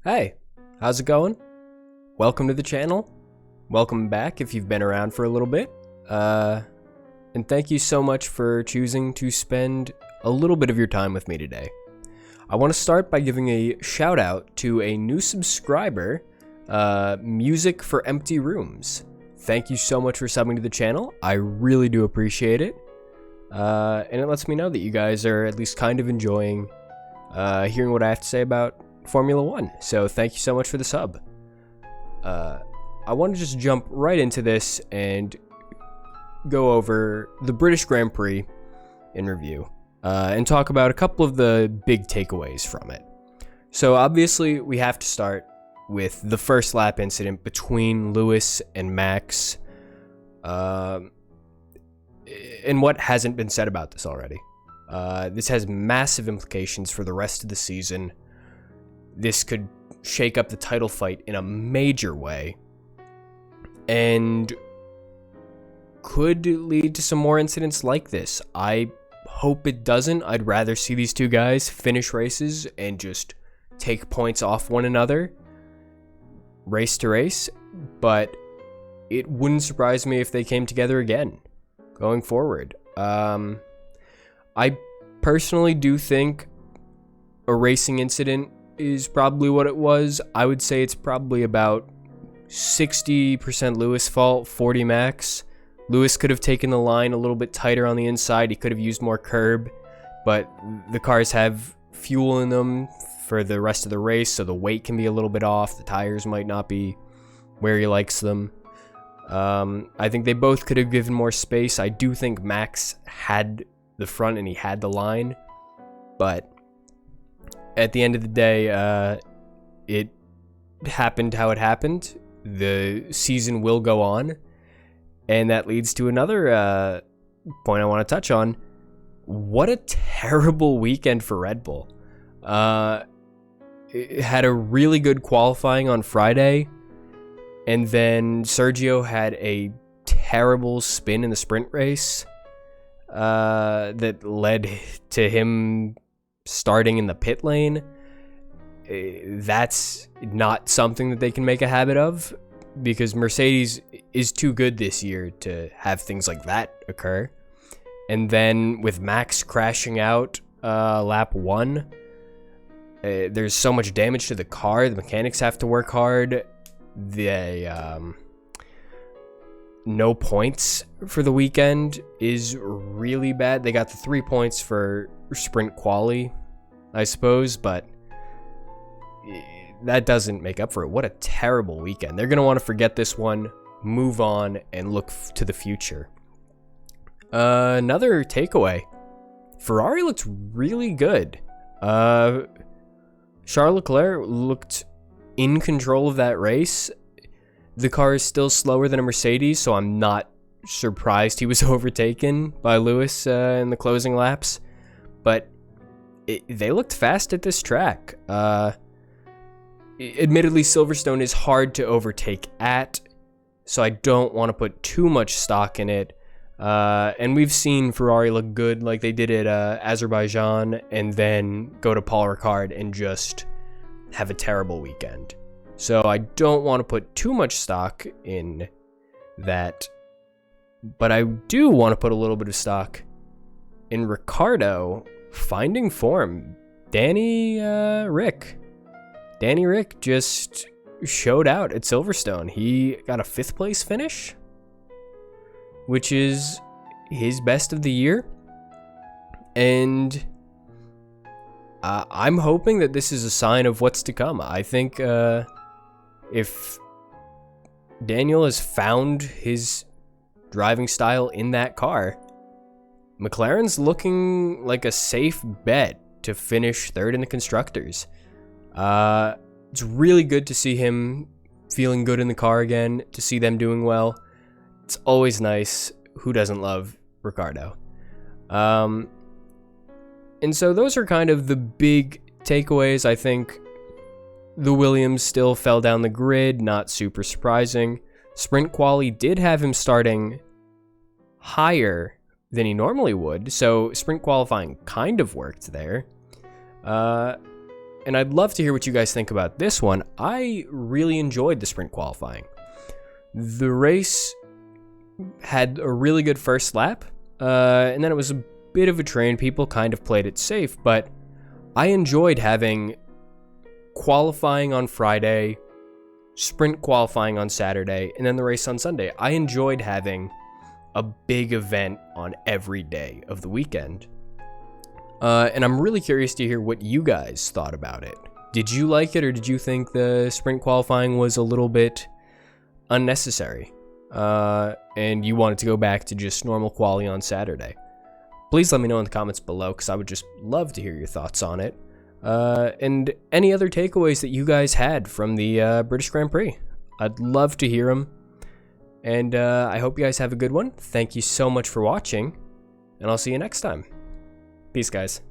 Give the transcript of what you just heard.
Hey, how's it going? Welcome to the channel. Welcome back if you've been around for a little bit. And thank you so much for choosing to spend a little bit of your time with me today. I want to start by giving a shout out to a new subscriber, Music for Empty Rooms. Thank you so much for subbing to the channel. I really do appreciate it. And it lets me know that you guys are at least kind of enjoying hearing what I have to say about Formula One. So thank you so much for the sub. I want to just jump right into this and go over the British Grand Prix in review and talk about a couple of the big takeaways from it. So obviously we have to start with the first lap incident between Lewis and Max, and what hasn't been said about this already. This has massive implications for the rest of the season. This could shake up the title fight in a major way and could lead to some more incidents like this. I hope it doesn't. I'd rather see these two guys finish races and just take points off one another race to race, but it wouldn't surprise me if they came together again going forward. I personally do think a racing incident is probably what it was. I would say it's probably about 60% Lewis' fault, 40 Max. Lewis could have taken the line a little bit tighter on the inside. He could have used more curb, but the cars have fuel in them for the rest of the race, so the weight can be a little bit off. The tires might not be where he likes them. I think they both could have given more space. I do think Max had the front and he had the line, but at the end of the day, it happened how it happened. The season will go on, and that leads to another point I want to touch on. What a terrible weekend for Red Bull. It had a really good qualifying on Friday, and then Sergio had a terrible spin in the sprint race that led to him starting in the pit lane. That's not something that they can make a habit of, because Mercedes is too good this year to have things like that occur. And then with Max crashing out lap 1, there's so much damage to the car. The mechanics have to work hard. No points for the weekend is really bad. They got the 3 points for sprint quali, I suppose, but that doesn't make up for it. What a terrible weekend. They're going to want to forget this one, move on, and look to the future. Another takeaway. Ferrari looked really good. Charles Leclerc looked in control of that race. The car is still slower than a Mercedes, so I'm not surprised he was overtaken by Lewis in the closing laps. But they looked fast at this track. Admittedly, Silverstone is hard to overtake at, so I don't want to put too much stock in it. And we've seen Ferrari look good like they did at Azerbaijan, and then go to Paul Ricard and just have a terrible weekend. So I don't want to put too much stock in that, but I do want to put a little bit of stock in Ricciardo finding form. Danny Rick just showed out at Silverstone. He got a 5th place finish, which is his best of the year. And I'm hoping that this is a sign of what's to come. I think if Daniel has found his driving style in that car, McLaren's looking like a safe bet to finish 3rd in the Constructors. It's really good to see him feeling good in the car again, to see them doing well. It's always nice. Who doesn't love Ricciardo? And so those are kind of the big takeaways. I think the Williams still fell down the grid, not super surprising. Sprint quali did have him starting higher than he normally would, so sprint qualifying kind of worked there. And I'd love to hear what you guys think about this one. I really enjoyed the sprint qualifying. The race had a really good first lap, and then it was a bit of a train. People kind of played it safe, but I enjoyed having qualifying on Friday, sprint qualifying on Saturday, and then the race on Sunday. I enjoyed having a big event on every day of the weekend. And I'm really curious to hear what you guys thought about it. Did you like it, or did you think the sprint qualifying was a little bit unnecessary? And you wanted to go back to just normal quali on Saturday? Please let me know in the comments below, because I would just love to hear your thoughts on it. And any other takeaways that you guys had from the British Grand Prix. I'd love to hear them. And I hope you guys have a good one. Thank you so much for watching, and I'll see you next time. Peace, guys.